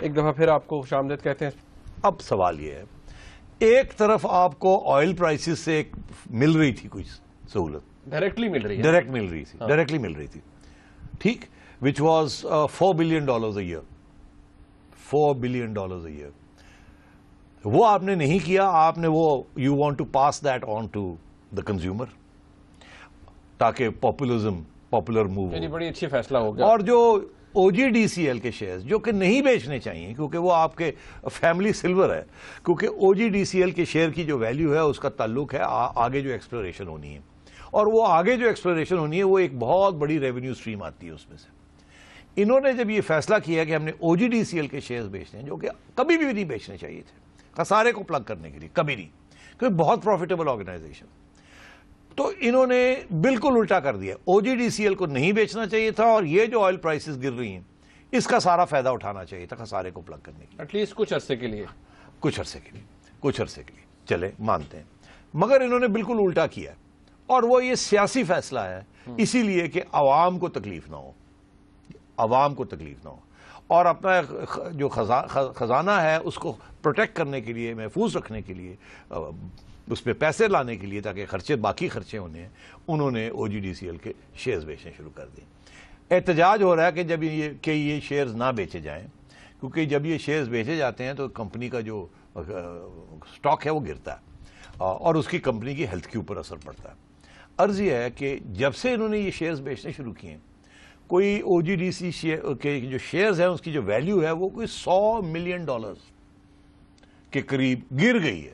ایک دفعہ پھر آپ کو خوش آمدید کہتے ہیں. اب سوال یہ ہے، ایک طرف آپ کو آئل پرائسز سے مل رہی تھی کوئی سہولت، ڈائریکٹلی مل رہی ہے، ڈائریکٹلی مل رہی تھی، ٹھیک، which was $4 billion a year. $4 billion a year. وہ آپ نے نہیں کیا، آپ نے وہ you want to pass that on to the consumer تاکہ پاپولر موو، بڑی اچھی فیصلہ ہو گیا. اور جو O G D C L کے شیئرز جو کہ نہیں بیچنے چاہیے کیونکہ وہ آپ کے فیملی سلور ہے، کیونکہ او جی ڈی سی ایل کے شیئر کی جو ویلیو ہے اس کا تعلق ہے آگے جو ایکسپلوریشن ہونی ہے، اور وہ آگے جو ایکسپلوریشن ہونی ہے وہ ایک بہت بڑی ریونیو سٹریم آتی ہے اس میں سے. انہوں نے جب یہ فیصلہ کیا کہ ہم نے او جی ڈی سی ایل کے شیئرز بیچنے ہیں جو کہ کبھی بھی نہیں بیچنے چاہیے تھے، خسارے کو پلگ کرنے کے لیے کبھی نہیں، کیونکہ بہت پروفیٹیبل آرگنائزیشن، تو انہوں نے بالکل الٹا کر دیا. او جی ڈی سی ایل کو نہیں بیچنا چاہیے تھا، اور یہ جو آئل پرائسز گر رہی ہیں اس کا سارا فائدہ اٹھانا چاہیے تھا خسارے کو پلگ کرنے کے لیے، ایٹ لیسٹ کچھ عرصے کے لیے، کچھ عرصے کے لیے چلے مانتے ہیں. مگر انہوں نے بالکل الٹا کیا، اور وہ یہ سیاسی فیصلہ ہے اسی لیے کہ عوام کو تکلیف نہ ہو، اور اپنا جو خزانہ ہے اس کو پروٹیکٹ کرنے کے لیے، محفوظ رکھنے کے لیے، اس پہ پیسے لانے کے لیے تاکہ باقی خرچے ہونے ہیں، انہوں نے او جی ڈی سی ایل کے شیئرز بیچنے شروع کر دیے. احتجاج ہو رہا ہے کہ جب یہ شیئرز نہ بیچے جائیں، کیونکہ جب یہ شیئرز بیچے جاتے ہیں تو کمپنی کا جو سٹاک ہے وہ گرتا ہے اور اس کی کمپنی کی ہیلتھ کے اوپر اثر پڑتا ہے. عرض یہ ہے کہ جب سے انہوں نے یہ شیئرز بیچنے شروع کیے، کوئی او جی ڈی سی کے جو شیئرز ہیں اس کی جو ویلیو ہے وہ کوئی $100 ملین کے قریب گر گئی ہے.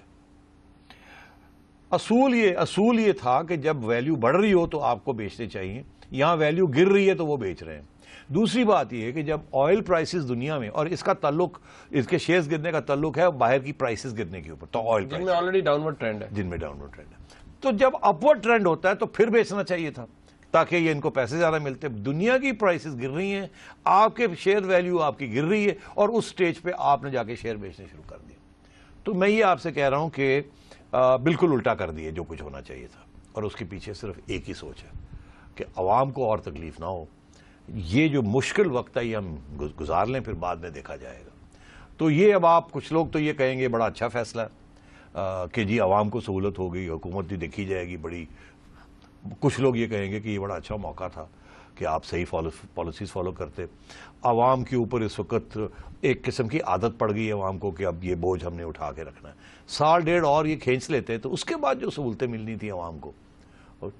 اصول یہ تھا کہ جب ویلیو بڑھ رہی ہو تو آپ کو بیچنے چاہیے، یہاں ویلیو گر رہی ہے تو وہ بیچ رہے ہیں. دوسری بات یہ ہے کہ جب آئل پرائسز دنیا میں، اور اس کا تعلق، اس کے شیئرز گرنے کا تعلق ہے باہر کی پرائسز گرنے کے اوپر، تو آئل جن میں آلریڈی ڈاؤن ورڈ ٹرینڈ ہے، تو جب اپ ورڈ ٹرینڈ ہوتا ہے تو پھر بیچنا چاہیے تھا تاکہ یہ ان کو پیسے زیادہ ملتے. دنیا کی پرائسز گر رہی ہیں، آپ کے شیئر ویلیو آپ کی گر رہی ہے، اور اس سٹیج پہ آپ نے جا کے شیئر بیچنے شروع کر دیے. تو میں یہ آپ سے کہہ رہا ہوں کہ بالکل الٹا کر دیے جو کچھ ہونا چاہیے تھا، اور اس کے پیچھے صرف ایک ہی سوچ ہے کہ عوام کو اور تکلیف نہ ہو. یہ جو مشکل وقت ہے یہ ہم گزار لیں، پھر بعد میں دیکھا جائے گا. تو یہ اب آپ کچھ لوگ تو یہ کہیں گے بڑا اچھا فیصلہ ہے کہ جی عوام کو سہولت ہو گئی، حکومت بھی دیکھی جائے گی بڑی. کچھ لوگ یہ کہیں گے کہ یہ بڑا اچھا موقع تھا کہ آپ صحیح پالیسیز فالو کرتے. عوام کے اوپر اس وقت ایک قسم کی عادت پڑ گئی ہے عوام کو کہ اب یہ بوجھ ہم نے اٹھا کے رکھنا ہے. سال ڈیڑھ اور یہ کھینچ لیتے تو اس کے بعد جو سہولتیں ملنی تھیں عوام کو،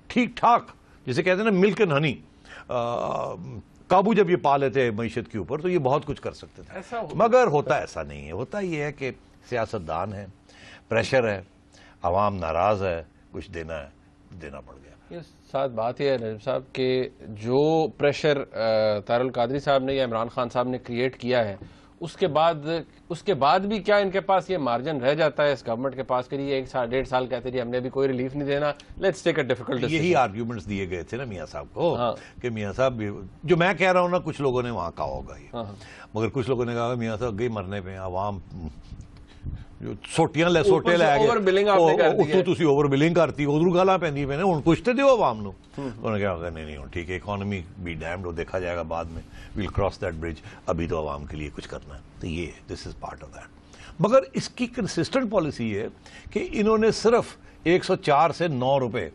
ٹھیک ٹھاک جسے کہتے ہیں نا ملک اینڈ ہنی، قابو جب یہ پا لیتے معیشت کے اوپر تو یہ بہت کچھ کر سکتے تھے. مگر ہوتا ایسا نہیں ہے. ہوتا یہ ہے کہ سیاست دان ہے، پریشر ہے، عوام ناراض ہے، کچھ دینا پڑ گیا. ساتھ بات یہ ہے نجم صاحب کہ جو پریشر طاہر القادری صاحب نے یا عمران خان صاحب نے کریٹ کیا ہے، اس کے بعد بھی کیا ان کے پاس یہ مارجن رہ جاتا ہے اس گورنمنٹ کے پاس کہ یہ 1.5 سال کہتے ہیں ہم نے ابھی کوئی ریلیف نہیں دینا، let's take a difficult decision. یہی آرگیومنٹس دیے گئے تھے نا میاں صاحب کو کہ میاں صاحب جو میں کہہ رہا ہوں نا کچھ لوگوں نے وہاں کہا ہوگا یہ، مگر کچھ لوگوں نے کہا میاں صاحب گئی مرنے پہ عوام جو سوٹیاں لے سوٹے لے گئے تھی اوور بلنگ کرتی ادھر گالاں پہنی پہ ہوں کچھ تو دیو عوام نو. انہوں نے کہا نہیں ٹھیک ہے اکانومی بی ڈیمڈ وہ دیکھا جائے گا بعد میں، ویل کراس دیٹ برج، ابھی تو عوام کے لیے کچھ کرنا ہے. تو یہ دس از پارٹ آف دیٹ. مگر اس کی کنسسٹنٹ پالیسی ہے کہ انہوں نے صرف 104 سے 9 روپے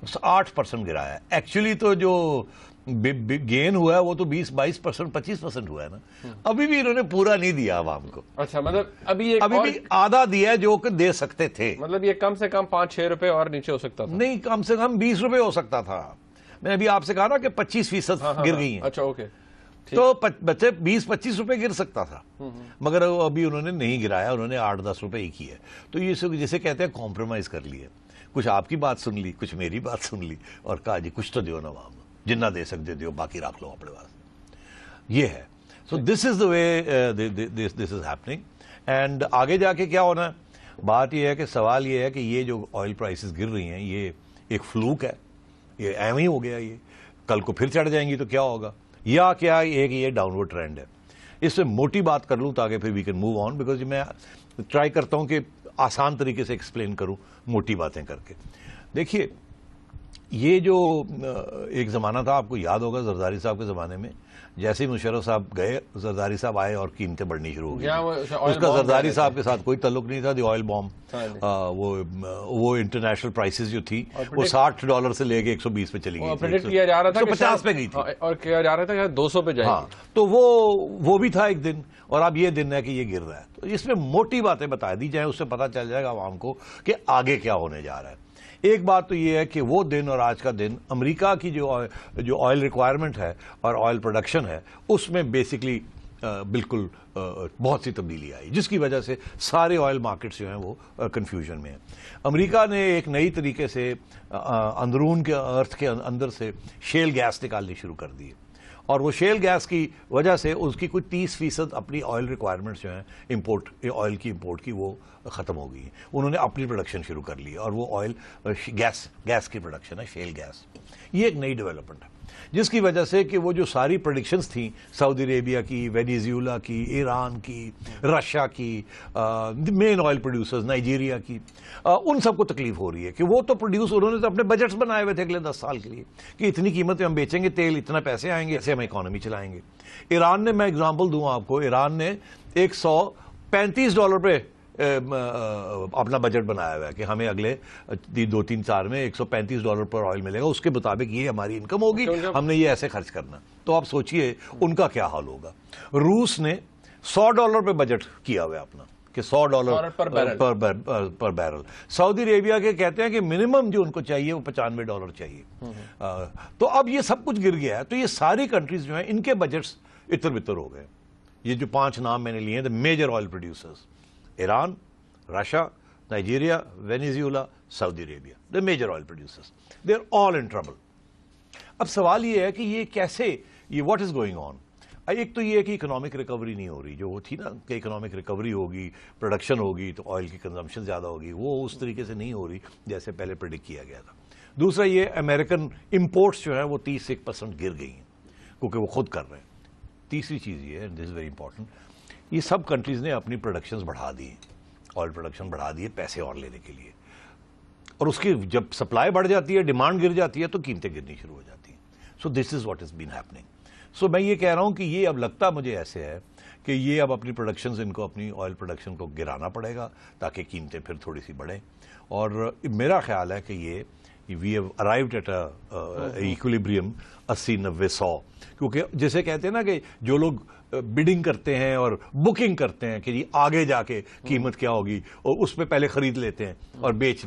8% گرایا ہے. ایکچولی تو جو گین ہوا ہے وہ تو 20-22% 25% ہوا ہے نا. ابھی بھی انہوں نے پورا نہیں دیا عوام کو. اچھا، مطلب ابھی بھی آدھا دیا ہے جو کہ دے سکتے تھے. مطلب یہ کم سے کم 5-6 روپے اور نیچے ہو سکتا تھا. نہیں، کم سے کم 20 روپے ہو سکتا تھا. میں ابھی آپ سے کہا نا کہ 25% گر گئی ہیں. اچھا اوکے، تو بچے 20-25 روپے گر سکتا تھا، مگر ابھی انہوں نے نہیں گرایا، انہوں نے 8-10 روپے ہی کی ہے. تو یہ جسے کہتے ہیں کمپرومائز کر لیے، کچھ آپ کی بات سن لی، کچھ میری بات سن لی، اور کہا جی کچھ تو دیو نا عوام، جنہ دے سکتے دیو، باقی رکھ لو اپنے پاس. یہ ہے. سو دس از دا وے دس از ہیپننگ. اینڈ آگے جا کے کیا ہونا ہے، بات یہ ہے کہ سوال یہ ہے کہ یہ جو آئل پرائسز گر رہی ہیں یہ ایک فلوک ہے، یہ ایم ہی ہو گیا، یہ کل کو پھر چڑھ جائیں گی تو کیا ہوگا، یا کیا ایک یہ ڈاؤن ورڈ ٹرینڈ ہے. اس سے موٹی بات کر لوں تاکہ پھر we can move on, because میں ٹرائی کرتا ہوں کہ آسان طریقے سے ایکسپلین کروں موٹی باتیں کر کے. دیکھیے یہ جو ایک زمانہ تھا، آپ کو یاد ہوگا زرداری صاحب کے زمانے میں، جیسے ہی مشرف صاحب گئے زرداری صاحب آئے اور قیمتیں بڑھنی شروع ہو گئی. اس کا زرداری صاحب کے ساتھ کوئی تعلق نہیں تھا. دی آئل بام، وہ انٹرنیشنل پرائسز جو تھی وہ $60 سے لے کے 120 پہ چلی گئی، 150 پہ گئی تھی اور کیا جا رہا تھا کہ 200 پہ جائے گی. تو وہ بھی تھا ایک دن، اور اب یہ دن ہے کہ یہ گر رہا ہے. تو اس میں موٹی باتیں بتا دی جائیں، اس سے پتہ چل جائے گا عوام کو کہ آگے کیا ہونے جا رہا ہے. ایک بات تو یہ ہے کہ وہ دن اور آج کا دن امریکہ کی جو آئل ریکوائرمنٹ ہے اور آئل پروڈکشن ہے، اس میں بیسکلی بالکل بہت سی تبدیلی آئی، جس کی وجہ سے سارے آئل مارکیٹس جو ہیں وہ کنفیوژن میں ہیں. امریکہ نے ایک نئی طریقے سے اندرون کے ارتھ کے اندر سے شیل گیس نکالنی شروع کر دی، اور وہ شیل گیس کی وجہ سے اس کی کوئی 30% اپنی آئل ریکوائرمنٹس جو ہیں آئل کی امپورٹ کی وہ ختم ہو گئی ہیں. انہوں نے اپنی پروڈکشن شروع کر لی، اور وہ آئل گیس کی پروڈکشن ہے، شیل گیس. یہ ایک نئی ڈیولپمنٹ ہے، جس کی وجہ سے کہ وہ جو ساری پریڈکشنز تھیں سعودی عربیہ کی، وینیزویلا کی، ایران کی، رشیا کی، مین آئل پروڈیوسرز نائجیریا کی، ان سب کو تکلیف ہو رہی ہے کہ وہ تو انہوں نے تو اپنے بجٹس بنائے ہوئے تھے اگلے 10 سال کے لیے کہ اتنی قیمت میں ہم بیچیں گے تیل، اتنا پیسے آئیں گے، ایسے ہم اکانومی چلائیں گے. ایران نے، میں اگزامپل دوں آپ کو، ایران نے $135 پہ اپنا بجٹ بنایا ہوا ہے کہ ہمیں اگلے 2-3 سال میں $135 پر آئل ملے گا، اس کے مطابق یہ ہماری انکم ہوگی، ہم نے یہ ایسے خرچ کرنا. تو آپ سوچئے ان کا کیا حال ہوگا. روس نے $100 پہ بجٹ کیا ہوا ہے اپنا کہ $100 پر بیرل. سعودی عربیہ کے کہتے ہیں کہ منیمم جو ان کو چاہیے وہ $95 چاہیے. تو اب یہ سب کچھ گر گیا ہے. تو یہ ساری کنٹریز جو ہیں ان کے بجٹس اتر بتر ہو گئے. یہ جو 5 نام میں نے لیے ہیں the major oil producers, Iran, Russia, Nigeria, Venezuela, Saudi Arabia, the major oil producers, they are all in trouble. اب سوال یہ ہے کہ یہ کیسے، یہ واٹ از گوئنگ آن. ایک تو یہ ہے کہ اکنامک ریکوری نہیں ہو رہی، جو وہ تھی نا کہ اکنامک ریکوری ہوگی، پروڈکشن ہوگی تو آئل کی کنزمپشن زیادہ ہوگی، وہ اس طریقے سے نہیں ہو رہی جیسے پہلے پریڈکٹ کیا گیا تھا. دوسرا یہ امریکن امپورٹس جو ہیں وہ 31% گر گئی ہیں کیونکہ وہ خود کر رہے ہیں. تیسری چیز یہ ہے، دس از ویری امپورٹنٹ، یہ سب کنٹریز نے اپنی پروڈکشنز بڑھا دی، آئل پروڈکشن بڑھا دی پیسے اور لینے کے لیے، اور اس کی جب سپلائی بڑھ جاتی ہے، ڈیمانڈ گر جاتی ہے تو قیمتیں گرنی شروع ہو جاتی ہیں. سو دس is what is been happening. سو میں یہ کہہ رہا ہوں کہ یہ اب لگتا مجھے ایسے ہے کہ یہ اب اپنی پروڈکشنز، ان کو اپنی آئل پروڈکشن کو گرانا پڑے گا تاکہ قیمتیں پھر تھوڑی سی بڑھیں. اور میرا خیال ہے کہ یہ we have arrived at equilibrium 80-90-100، کیونکہ جیسے کہتے ہیں نا کہ جو لوگ بڈنگ کرتے ہیں اور بکنگ کرتے ہیں کہ جی آگے جا کے قیمت کیا ہوگی، اور اس پہ پہلے خرید لیتے ہیں اور بیچ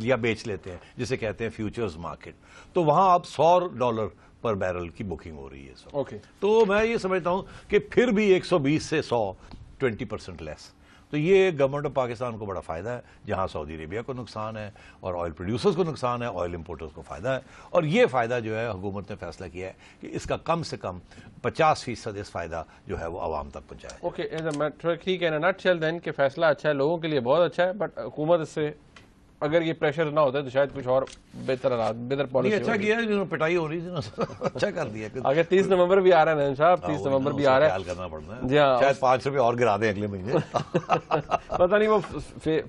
لیتے ہیں، جسے کہتے ہیں فیوچرز مارکیٹ. تو وہاں اب $100 پر بیرل کی بکنگ ہو رہی ہے. تو میں یہ سمجھتا ہوں کہ پھر بھی 120 سے 100، 20% لیس. تو یہ گورنمنٹ آف پاکستان کو بڑا فائدہ ہے، جہاں سعودی عربیہ کو نقصان ہے اور آئل پروڈیوسرز کو نقصان ہے، آئل امپورٹرز کو فائدہ ہے. اور یہ فائدہ جو ہے حکومت نے فیصلہ کیا ہے کہ اس کا کم سے کم 50% اس فائدہ جو ہے وہ عوام تک پہنچائے. اوکے، ٹھیک ہے. نٹ چل دین کہ فیصلہ اچھا ہے، لوگوں کے لیے بہت اچھا ہے، بٹ حکومت سے اگر یہ پریشر نہ ہوتا ہے تو شاید کچھ اور بہتر پالیسی. اچھا کیا ہے جنہوں نے پٹائی ہو رہی تھی، اچھا کر دیا. اگر 30 نومبر بھی آ رہا ہے نعیم صاحب، 30 نومبر بھی آ رہا ہے، خیال کرنا پڑنا ہے. جی ہاں، شاید $5 اور گرا دیں اگلے مہینے. پتہ نہیں وہ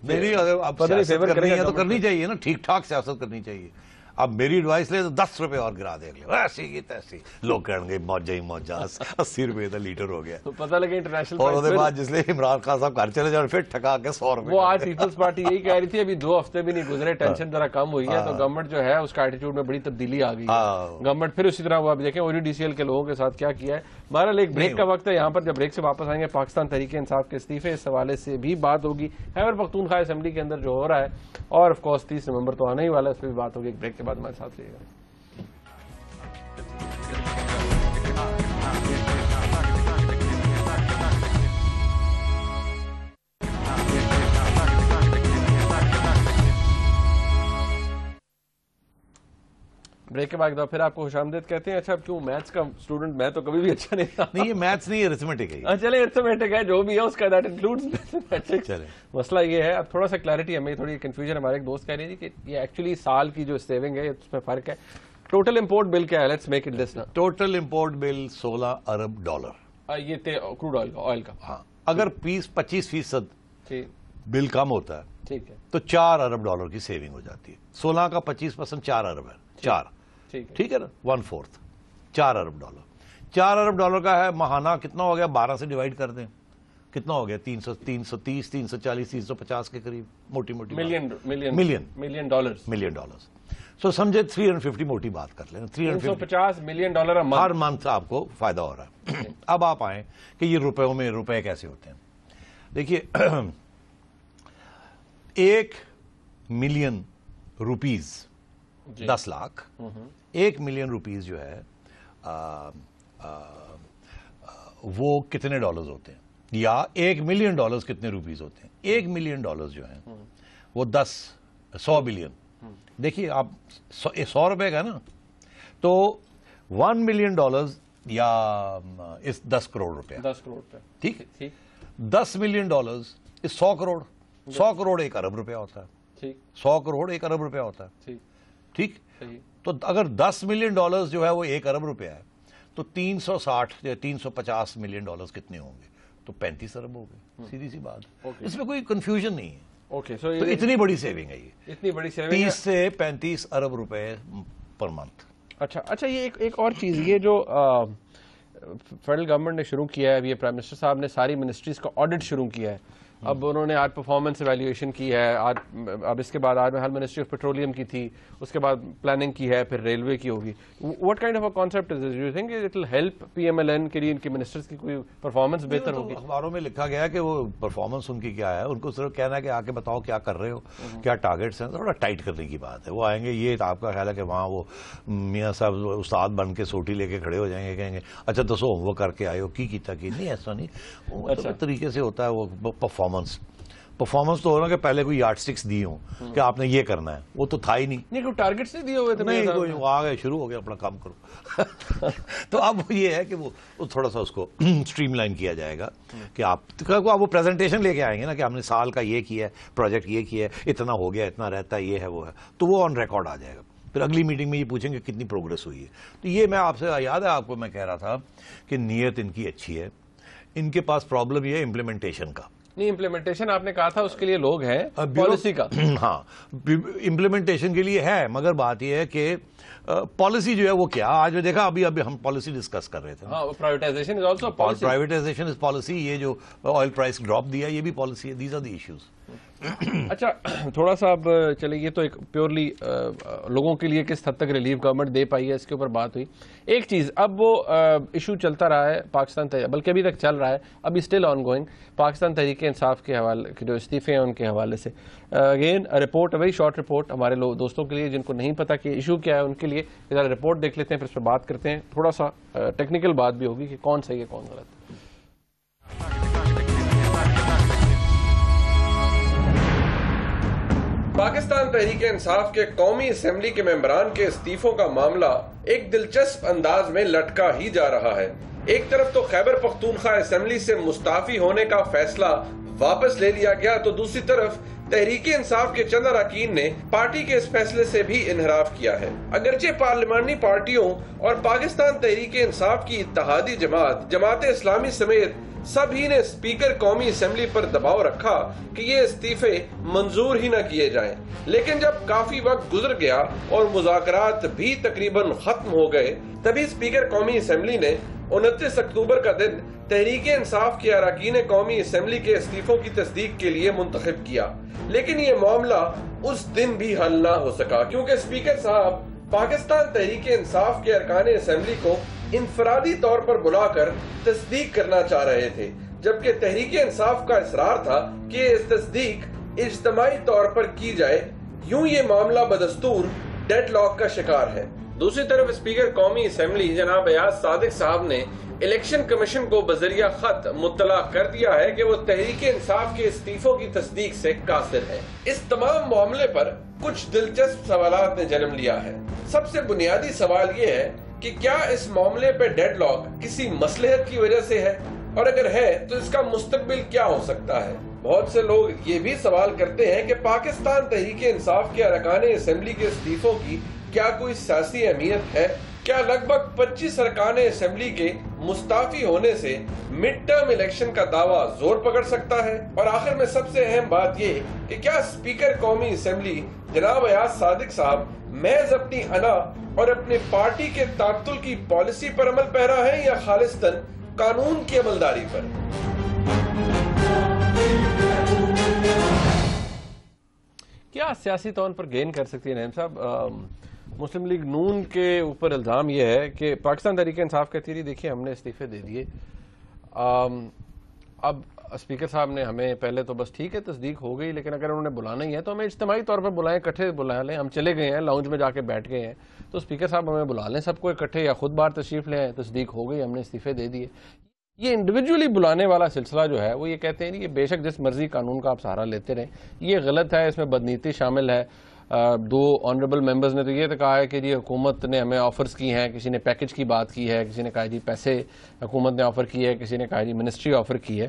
میری اگر آپ سیاست کرنی ہے تو کرنی چاہیے نا، ٹھیک ٹھاک سیاست کرنی چاہیے. اب میری ایڈوائس لے تو $10 اور گرا دے اگلے، ایسی کی تیسی. لوگ کہیں گے موجہ ہی موجہ، $80 کا لیٹر ہو گیا. پتہ لگے انٹرنیشنل. اور اس کے بعد جس لیے عمران خان صاحب گھر چلے جاؤ پھر ٹھکا کے $100. وہ آج پیپلز پارٹی یہی کہہ رہی تھی، ابھی 2 ہفتے بھی نہیں گزرے، ٹینشن ذرا کم ہوئی ہے، تو گورنمنٹ جو ہے اس کا ایٹیٹیوڈ میں بڑی تبدیلی آ گئی ہے. گورنمنٹ پھر اسی طرح وہ اب دیکھیں ODCL کے لوگوں کے ساتھ کیا کیا ہے. بہرحال ایک بریک کا وقت ہے یہاں پر، جب بریک سے واپس آئیں گے پاکستان تحریک انصاف کے استعفے، اس حوالے سے بھی بات ہوگی. خیبر پختونخوا اسمبلی کے اندر جو ہو رہا ہے، اور آف کورس 30 نومبر تو آنے ہی والا ہے، اس پہ بھی بات ہوگی. ایک بریک کے بعد ہمارے ساتھ رہیے گا. بریک کے بعد پھر آپ کو خوش آمدید کہتے ہیں. اچھا کیوں میتھس کا اسٹوڈنٹ، میں تو کبھی بھی اچھا نہیں تھا. نہیں، یہ میتھس نہیں، ارتھمیٹک ہے. چلے ارتھمیٹک ہے، جو بھی ہے اس کا دیٹ انکلوڈز میتھمیٹکس. مسئلہ یہ ہے، اب تھوڑا سا کلیئرٹی ہمیں تھوڑی کنفیوژن. ہمارے ایک دوست کہہ رہی تھی کہ یہ ایکچولی سال کی جو سیونگ ہے اس میں فرق ہے. ٹوٹل امپورٹ بل کیا ہے؟ لیٹس میک اٹ دس نا. ٹوٹل امپورٹ بل $16 ارب. یہ کروڈ آئل کا. ہاں، اگر 25% بل کم ہوتا ہے ٹھیک ہے تو $4 ارب کی سیونگ ہو جاتی ہے. 16 کا 25% $4 ارب ہے. ٹھیک ہے نا, 1/4 $4 ارب. $4 ارب کا ہے, ماہانہ کتنا ہو گیا, 12 سے ڈیوائڈ کر دیں, کتنا ہو گیا, 330 340 350 کے قریب, موٹی موٹی ملین ڈالرز. سو سمجھے 350 موٹی بات کر لیں, $350 ملین ہر منتھ آپ کو فائدہ ہو رہا ہے. اب آپ آئیں کہ یہ روپیوں میں روپے کیسے ہوتے ہیں. دیکھیے 1 million rupees 10 lakh, 1 million rupees جو ہے وہ کتنے ڈالرز ہوتے ہیں, یا 1 ملین ڈالرز کتنے روپیز ہوتے ہیں. 1 ملین ڈالرز جو ہیں وہ 100 بلین. دیکھیے آپ 100 روپے کا نا, تو 1 ملین ڈالرز یا 10 کروڑ روپے. ٹھیک ہے, 10 ملین ڈالرز 100 کروڑ. 100 کروڑ 1 ارب روپیہ ہوتا ہے. 100 کروڑ 1 ارب روپیہ ہوتا ہے. ٹھیک, تو اگر 10 ملین ڈالرز جو ہے وہ 1 ارب روپیہ ہے, تو 360 یا 350 ملین ڈالرز کتنے ہوں گے, تو 35 ارب ہو گئے. سیدھی سی بات, اس میں کوئی کنفیوژن نہیں ہے. تو اتنی بڑی سیونگ ہے یہ, اتنی بڑی سیونگ 30 سے 35 ارب روپے پر منتھ. اچھا, یہ ایک اور چیز, یہ جو فیڈرل گورنمنٹ نے شروع کیا ہے, اب یہ پرائم منسٹر صاحب نے ساری منسٹریز کا آڈٹ شروع کیا ہے. اب انہوں نے آج پرفارمنس ایویلیویشن کی ہے, اب اس کے بعد آج میں منسٹری آف پیٹرولیم کی تھی, اس کے بعد پلاننگ کی ہے, پھر ریلوے کی ہوگی. What kind of a concept is this, you think it will help P M L N کے لیے ان کے منسٹرز کی کوئی پرفارمنس بہتر ہوگی؟ اخباروں میں لکھا گیا ہے کہ وہ پرفارمنس ان کی کیا ہے, ان کو صرف کہنا ہے کہ آ کے بتاؤ کیا کر رہے ہو, کیا ٹارگیٹس ہیں. تھوڑا ٹائٹ کرنے کی بات ہے. وہ آئیں گے, یہ آپ کا خیال ہے کہ وہاں وہ میاں صاحب استاد بن کے سوٹی لے کے کھڑے ہو جائیں گے, کہیں گے اچھا دسو وہ کر کے آئے ہو, کی کیتا کی نہیں, ایسا نہیں. وہ طریقے سے ہوتا ہے وہ پرفارمنس تو ہو رہا کہ پہلے کوئی یارڈ سٹکس دی ہوں کہ آپ نے یہ کرنا ہے, وہ تو تھا ہی نہیں. کوئی ٹارگیٹس نہیں دیے ہوئے تھے, نہیں کوئی, آ گئے شروع ہو گیا اپنا کام کرو. تو اب یہ ہے کہ وہ تھوڑا سا اس کو اسٹریم لائن کیا جائے گا کہ آپ وہ پریزنٹیشن لے کے آئیں گے نا کہ ہم نے سال کا یہ کیا ہے, پروجیکٹ یہ کیا ہے, اتنا ہو گیا, اتنا رہتا ہے, یہ ہے وہ ہے, تو وہ آن ریکارڈ آ جائے گا. پھر اگلی میٹنگ میں یہ پوچھیں گے کتنی پروگرس ہوئی ہے. تو یہ میں آپ سے یاد ہے آپ کو میں کہہ رہا تھا کہ نیت ان کی اچھی ہے, ان کے پاس پرابلم یہ ہے امپلیمنٹیشن کا. نہیں, امپلیمنٹیشن آپ نے کہا تھا اس کے لیے لوگ ہیں, پالیسی کا. ہاں, امپلیمنٹیشن کے لیے ہے, مگر بات یہ ہے کہ پالیسی جو ہے وہ کیا, آج میں دیکھا ابھی ہم پالیسی ڈسکس کر رہے تھے. Privatization is also policy. Privatization is policy. یہ جو آئل پرائس ڈراپ دیا یہ بھی پالیسی ہے. These are the issues. اچھا, تھوڑا سا اب چلے, یہ تو ایک پیورلی لوگوں کے لیے کس حد تک ریلیف گورنمنٹ دے پائی ہے اس کے اوپر بات ہوئی. ایک چیز, اب وہ ایشو چلتا رہا ہے پاکستان بلکہ ابھی تک چل رہا ہے, ابھی still on going, Pakistan Tehreek Insaf کے حوالے کے جو استعفے ہیں ان کے حوالے سے. Again report, very short report ہمارے دوستوں کے لیے جن کو نہیں پتا کہ ایشو کیا ہے, ان کے لیے ذرا رپورٹ دیکھ لیتے ہیں, پھر اس پر بات کرتے ہیں. تھوڑا سا ٹیکنیکل بات بھی ہوگی کہ کون صحیح ہے کون غلط. پاکستان تحریک انصاف کے قومی اسمبلی کے ممبران کے استعفوں کا معاملہ ایک دلچسپ انداز میں لٹکا ہی جا رہا ہے. ایک طرف تو خیبر پختونخوا اسمبلی سے مستعفی ہونے کا فیصلہ واپس لے لیا گیا, تو دوسری طرف تحریک انصاف کے چند اراکین نے پارٹی کے اس فیصلے سے بھی انحراف کیا ہے. اگرچہ پارلیمانی پارٹیوں اور پاکستان تحریک انصاف کی اتحادی جماعت اسلامی سمیت سبھی نے اسپیکر قومی اسمبلی پر دباؤ رکھا کہ یہ استعفے منظور ہی نہ کیے جائیں, لیکن جب کافی وقت گزر گیا اور مذاکرات بھی تقریباً ختم ہو گئے, تبھی اسپیکر قومی اسمبلی نے 29 اکتوبر کا دن تحریک انصاف کے اراکین قومی اسمبلی کے استعفوں کی تصدیق کے لیے منتخب کیا. لیکن یہ معاملہ اس دن بھی حل نہ ہو سکا, کیونکہ اسپیکر صاحب پاکستان تحریک انصاف کے ارکان اسمبلی کو انفرادی طور پر بلا کر تصدیق کرنا چاہ رہے تھے, جبکہ تحریک انصاف کا اصرار تھا کہ اس تصدیق اجتماعی طور پر کی جائے. یوں یہ معاملہ بدستور ڈیڈ لاک کا شکار ہے. دوسری طرف اسپیکر قومی اسمبلی جناب ایاز صادق صاحب نے الیکشن کمیشن کو بذریعہ خط مطلع کر دیا ہے کہ وہ تحریک انصاف کے استعفوں کی تصدیق سے قاصر ہے. اس تمام معاملے پر کچھ دلچسپ سوالات نے جنم لیا ہے. سب سے بنیادی سوال یہ ہے کہ کیا اس معاملے پہ ڈیڈ لاک کسی مصلحت کی وجہ سے ہے, اور اگر ہے تو اس کا مستقبل کیا ہو سکتا ہے. بہت سے لوگ یہ بھی سوال کرتے ہیں کہ پاکستان تحریک انصاف کے ارکان اسمبلی کے استعفوں کی کیا کوئی سیاسی اہمیت ہے. کیا لگ بھگ 25 ارکان اسمبلی کے مستعفی ہونے سے مڈ ٹرم الیکشن کا دعویٰ زور پکڑ سکتا ہے؟ اور آخر میں سب سے اہم بات یہ کہ کیا اسپیکر قومی اسمبلی جناب ایاز صادق صاحب محض اپنی انا اور اپنے پارٹی کے تعطل کی پالیسی پر عمل پیرا ہے یا خالصتاً قانون کی عملداری پر؟ کیا سیاسی طور پر گین کر سکتی ہے نعیم صاحب؟ مسلم لیگ نون کے اوپر الزام یہ ہے کہ پاکستان تحریک انصاف کہتی رہی دیکھیے ہم نے استعفے دے دیے، اب اسپیکر صاحب نے ہمیں پہلے تو بس ٹھیک ہے تصدیق ہو گئی، لیکن اگر انہوں نے بلانا ہی ہے تو ہمیں اجتماعی طور پر بلائیں، اکٹھے بلا لیں. ہم چلے گئے ہیں لاؤنج میں جا کے بیٹھ گئے ہیں تو اسپیکر صاحب ہمیں بلا لیں سب کو اکٹھے، یا خود بار تشریف لے آئیں، تصدیق ہو گئی ہم نے استعفے دے دیے. یہ انڈیویجولی بلانے والا سلسلہ جو ہے وہ یہ کہتے ہیں کہ بے شک جس مرضی قانون کا آپ سہارا لیتے رہیں، یہ غلط ہے، اس میں بدنیتی شامل ہے. دو آنریبل ممبرز نے تو یہ کہا ہے کہ جی حکومت نے ہمیں آفرز کی ہیں، کسی نے پیکج کی بات کی ہے، کسی نے کہا جی پیسے حکومت نے آفر کی ہے، کسی نے کہا جی منسٹری آفر کی ہے.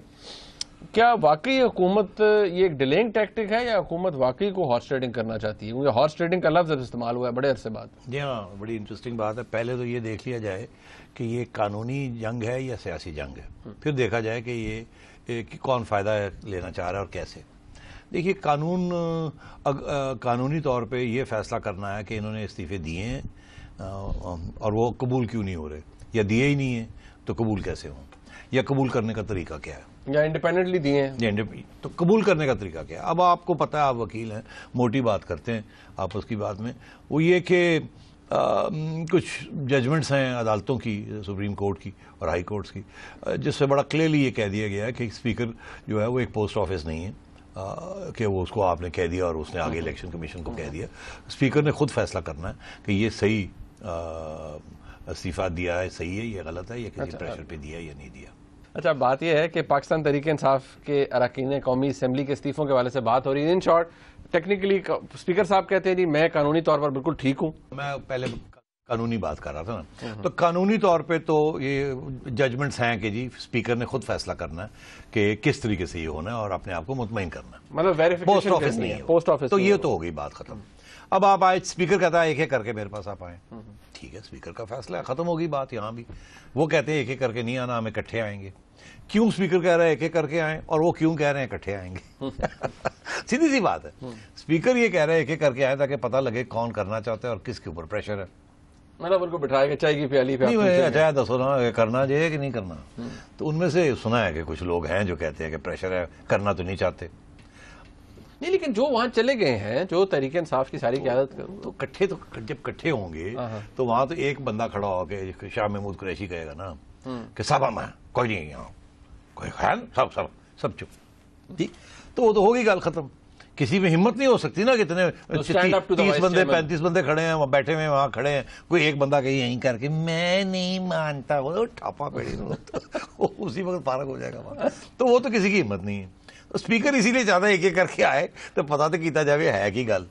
کیا واقعی حکومت یہ ایک ڈیلینگ ٹیکٹک ہے یا حکومت واقعی کو ہارس ٹریڈنگ کرنا چاہتی ہے؟ کیونکہ ہارس ٹریڈنگ کا لفظ استعمال ہوا ہے بڑے عرصے بعد. جی ہاں، بڑی انٹرسٹنگ بات ہے. پہلے تو یہ دیکھ لیا جائے کہ یہ قانونی جنگ ہے یا سیاسی جنگ ہے، پھر دیکھا جائے کہ یہ کون فائدہ لینا چاہ رہا ہے اور کیسے. دیکھیے قانونی طور پہ یہ فیصلہ کرنا ہے کہ انہوں نے استعفے دیے ہیں اور وہ قبول کیوں نہیں ہو رہے، یا دیے ہی نہیں ہیں تو قبول کیسے ہوں، یا قبول کرنے کا طریقہ کیا ہے، یا انڈیپینڈنٹلی دیے ہیں تو قبول کرنے کا طریقہ کیا ہے. اب آپ کو پتہ ہے، آپ وکیل ہیں، موٹی بات کرتے ہیں آپس کی بات میں، وہ یہ کہ کچھ ججمنٹس ہیں عدالتوں کی، سپریم کورٹ کی اور ہائی کورٹس کی، جس سے بڑا کلیئرلی یہ کہہ دیا گیا ہے کہ اسپیکر جو ہے وہ ایک پوسٹ آفس نہیں ہے کہ وہ اس کو آپ نے کہہ دیا اور اس نے آگے الیکشن کمیشن کو کہہ دیا. اسپیکر نے خود فیصلہ کرنا ہے کہ یہ صحیح استعفیٰ دیا ہے، صحیح ہے، یہ غلط ہے، یا کسی پریشر پہ دیا یا نہیں دیا. اچھا، بات یہ ہے کہ پاکستان تحریک انصاف کے اراکین قومی اسمبلی کے استعفوں کے حوالے سے بات ہو رہی ہے. ان شارٹ ٹیکنیکلی اسپیکر صاحب کہتے ہیں جی میں قانونی طور پر بالکل ٹھیک ہوں. میں پہلے قانونی بات کر رہا تھا نا، تو قانونی طور پہ تو یہ ججمنٹس ہیں کہ جی اسپیکر نے خود فیصلہ کرنا ہے کہ کس طریقے سے یہ ہونا ہے اور اپنے آپ کو مطمئن کرنا ہے. مطلب پوسٹ آفس نہیں ہے، پوسٹ آفس تو یہ تو ہو گئی بات ختم. اب آپ آئے، اسپیکر کہتا ہے ایک ایک کر کے میرے پاس آپ آئیں، ٹھیک ہے، اسپیکر کا فیصلہ ہے، ختم ہوگی بات. یہاں بھی وہ کہتے ہیں ایک ایک کر کے نہیں آنا، ہم اکٹھے آئیں گے. کیوں اسپیکر کہہ رہا ہے ایک ایک کر کے آئیں اور وہ کیوں کہہ رہے ہیں اکٹھے آئیں گے؟ سیدھی سی بات ہے. اسپیکر یہ کہہ رہے ہیں ایک ایک کر کے آئیں تاکہ پتہ لگے کون کرنا چاہتا ہے اور کس کے اوپر پریشر ہے. مطلب ان کو بٹھائے گا چائے کی پیالی پہ، اچھا دسو نا کرنا چاہیے کہ نہیں کرنا. تو ان میں سے سنا ہے کہ کچھ لوگ ہیں جو کہتے ہیں کہ پریشر ہے، کرنا تو نہیں چاہتے. نہیں، لیکن جو وہاں چلے گئے ہیں، جو تحریک انصاف کی ساری قیادت تو جب کٹھے ہوں گے تو وہاں تو ایک بندہ کھڑا ہو کے شاہ محمود قریشی کہے گا نا کہ سب ہم ہیں، کوئی نہیں یہاں، کوئی خیال، سب چپ. ٹھیک، تو وہ تو ہوگی گل ختم. کسی میں ہمت نہیں ہو سکتی نا کہ اتنے 30 بندے 35 بندے کھڑے ہیں، بیٹھے ہوئے وہاں کھڑے ہیں، کوئی ایک بندہ کہ یہیں کر کے میں نہیں مانتا، وہ ٹھاپا پیڑی اسی وقت فارغ ہو جائے گا وہاں. تو وہ تو کسی کی ہمت نہیں ہے. اسپیکر اسی لیے چاہتا ہے ایک ایک کر کے آئے تو پتا تو کیتا جائے ہے کی گل.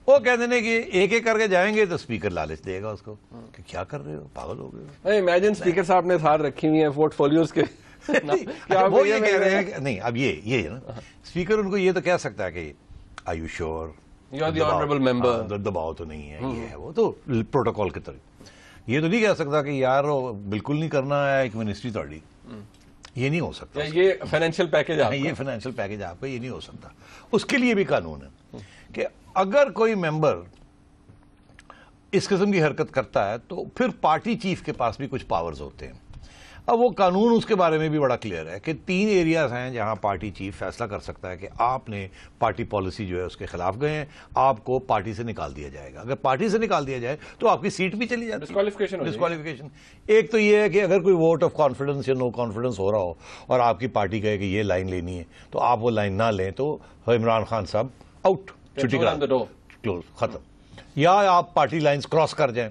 وہ کہتے ہیں کہ ایک ایک کر کے جائیں گے تو اسپیکر لالچ دے گا اس کو کہ کیا کر رہے ہو، پاگل ہو گئے. امیجن اسپیکر صاحب نے ساتھ رکھی ہوئی ہیں پورٹ فولیوز کے. وہ یہ کہہ رہے ہیں نہیں، اب یہ نا اسپیکر ان کو یہ تو کہہ سکتا ہے کہ آر یو شیور، دباؤ تو نہیں ہے، یہ ہے وہ تو پروٹوکول کی طرح. یہ تو نہیں کہہ سکتا کہ یار بالکل نہیں کرنا ہے ایک منسٹری تھوڑی، یہ نہیں ہو سکتا. یہ فائنینشیل پیکج آپ کا یہ نہیں ہو سکتا. اس کے لیے بھی قانون ہے کہ اگر کوئی ممبر اس قسم کی حرکت کرتا ہے تو پھر پارٹی چیف کے پاس بھی کچھ پاورز ہوتے ہیں. اب وہ قانون اس کے بارے میں بھی بڑا کلیئر ہے کہ 3 ایریاز ہیں جہاں پارٹی چیف فیصلہ کر سکتا ہے کہ آپ نے پارٹی پالیسی جو ہے اس کے خلاف گئے ہیں، آپ کو پارٹی سے نکال دیا جائے گا. اگر پارٹی سے نکال دیا جائے تو آپ کی سیٹ بھی چلی جاتی ہے، ڈسکوالیفیکیشن. ایک تو یہ ہے کہ اگر کوئی ووٹ آف کانفیڈنس یا نو کانفیڈنس ہو رہا ہو اور آپ کی پارٹی کہے کہ یہ لائن لینی ہے تو آپ وہ لائن نہ لیں تو عمران خان صاحب آؤٹ، چھٹی کرا کلوز، ختم. یا آپ پارٹی لائنز کراس کر جائیں،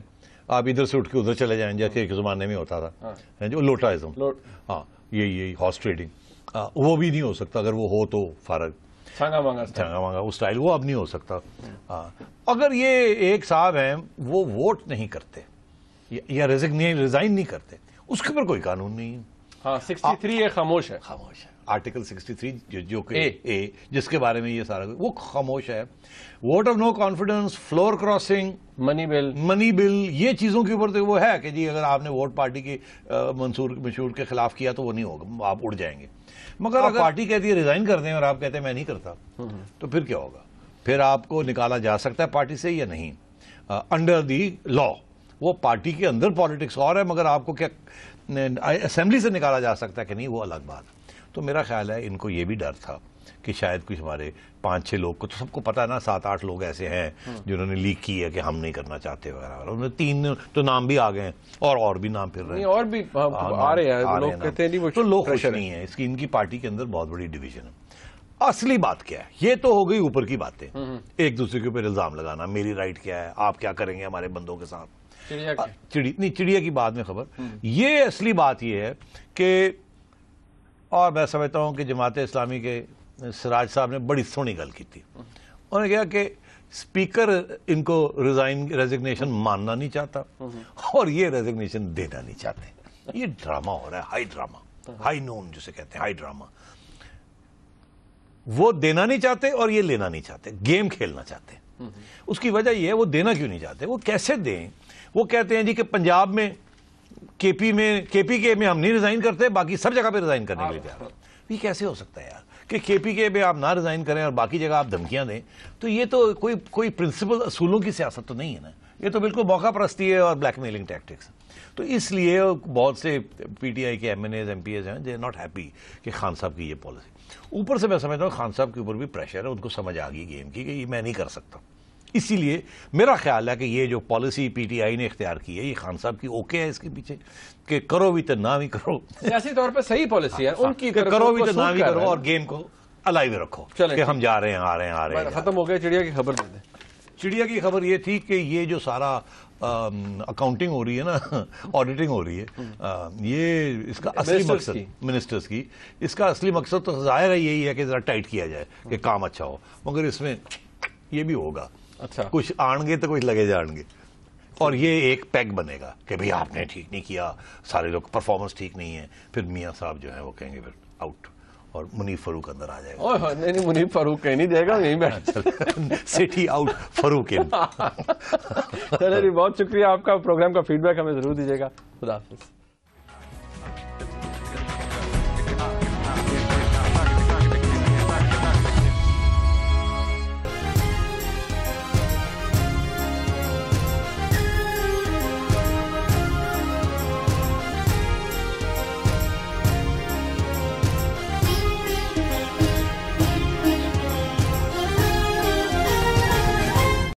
آپ ادھر سے اٹھ کے ادھر چلے جائیں جیسے ایک زمانے میں ہوتا تھا جو لوٹائزم، ہاں یہ ہارس ٹریڈنگ، وہ بھی نہیں ہو سکتا. اگر وہ ہو تو فارغ چھانگا مانگا وہ سٹائل وہ اب نہیں ہو سکتا. اگر یہ ایک صاحب ہیں وہ ووٹ نہیں کرتے یا ریزائن نہیں کرتے، اس کے اوپر کوئی قانون نہیں ہے. ہاں 63 خاموش ہے. آرٹیکل 63 جو کہ اے جس کے بارے میں یہ سارا وہ خاموش ہے. Vote of no confidence, floor crossing, money bill, یہ چیزوں کے اوپر تو وہ ہے کہ جی اگر آپ نے ووٹ پارٹی کے مشہور کے خلاف کیا تو وہ نہیں ہوگا, آپ اڑ جائیں گے. مگر اگر پارٹی کہتی ہے ریزائن کر دیں اور آپ کہتے ہیں میں نہیں کرتا, تو پھر کیا ہوگا؟ پھر آپ کو نکالا جا سکتا ہے پارٹی سے یا نہیں انڈر دی لا. وہ پارٹی کے اندر پالیٹکس اور ہے, مگر آپ کو کیا اسمبلی سے نکالا جا سکتا ہے کہ نہیں, وہ الگ بات. تو میرا خیال ہے ان کو یہ بھی ڈر تھا کہ شاید کچھ ہمارے 5-6 لوگ کو, تو سب کو پتا ہے نا 7-8 لوگ ایسے ہیں جنہوں نے لیک کی ہے کہ ہم نہیں کرنا چاہتے وغیرہ. انہوں نے 3 تو نام بھی آ گئے ہیں اور بھی نام پھر رہے ہیں, اور بھی آ رہے ہیں لوگ کہتے ہیں نہیں وہ تو لوگ خوش نہیں ہیں اس کی. ان کی پارٹی کے اندر بہت بڑی ڈویژن ہے. اصلی بات کیا ہے؟ یہ تو ہو گئی اوپر کی باتیں, ایک دوسرے کے اوپر الزام لگانا, میری رائٹ کیا ہے, آپ کیا کریں گے ہمارے بندوں کے ساتھ. چڑیا کی بات میں خبر. یہ اصلی بات یہ ہے کہ, اور میں سمجھتا ہوں کہ جماعت اسلامی کے سراج صاحب نے بڑی سونی گل کی تھی. انہوں نے کہا کہ اسپیکر ان کو ریزگنیشن ماننا نہیں چاہتا اور یہ ریزگنیشن دینا نہیں چاہتے. یہ ڈرامہ ہو رہا ہے, ہائی ڈرامہ, ہائی نون جسے کہتے ہیں, ہائی ڈرامہ. وہ دینا نہیں چاہتے اور یہ لینا نہیں چاہتے, گیم کھیلنا چاہتے. اس کی وجہ یہ ہے وہ دینا کیوں نہیں چاہتے. وہ کیسے دیں؟ وہ کہتے ہیں جی کہ پنجاب میں کے پی کے میں ہم نہیں ریزائن کرتے, باقی سب جگہ پہ ریزائن کرنے کے لیے تیار. یہ کیسے ہو سکتا ہے یار کہ کے پی کے میں آپ نہ ریزائن کریں اور باقی جگہ آپ دھمکیاں دیں؟ تو یہ تو کوئی پرنسپل اصولوں کی سیاست تو نہیں ہے نا, یہ تو بالکل موقع پرستی ہے اور بلیک میلنگ ٹیکٹکس. تو اس لیے بہت سے پی ٹی آئی کے M N As M P As ہیں, دے آر ناٹ ہیپی کہ خان صاحب کی یہ پالیسی. اوپر سے میں سمجھتا ہوں خان صاحب کے اوپر بھی پریشر ہے, ان کو سمجھ آ گئی گیم کی کہ یہ میں نہیں کر سکتا. اسی لیے میرا خیال ہے کہ یہ جو پالیسی پی ٹی آئی نے اختیار کی ہے یہ خان صاحب کی اوکے ہے اس کے پیچھے, کہ کرو بھی تو نہ بھی کرو, سیاسی طور پہ صحیح پالیسی ہے ان کی, کرو بھی تو نہ بھی کرو اور گیم کو الائیو رکھو کہ ہم جا رہے ہیں, آ رہے ہیں. ختم ہو گیا. چڑیا کی خبر دے دیں. چڑیا کی خبر یہ تھی کہ یہ جو سارا اکاؤنٹنگ ہو رہی ہے نا, آڈیٹنگ ہو رہی ہے, یہ اس کا اصلی مقصد منسٹرز کی, اس کا اصلی مقصد تو ظاہر ہے یہی ہے کہ ذرا ٹائٹ کیا جائے کہ کام اچھا ہو. مگر اس میں یہ بھی ہوگا, کچھ آن گے تو کچھ لگے جان گے, اور یہ ایک پیگ بنے گا کہ بھئی آپ نے ٹھیک نہیں کیا, سارے لوگ پرفارمنس ٹھیک نہیں ہے. پھر میاں صاحب جو ہیں وہ کہیں گے پھر آؤٹ, اور منیف فاروق اندر آ جائے گا. نہیں, منیف فاروق کہیں نہیں جائے گا, یہیں بیٹھ سٹی آؤٹ فاروق ان. چلے جی, بہت شکریہ آپ کا. پروگرام کا فیڈ بیک ہمیں ضرور دیجیے گا. خدا حافظ.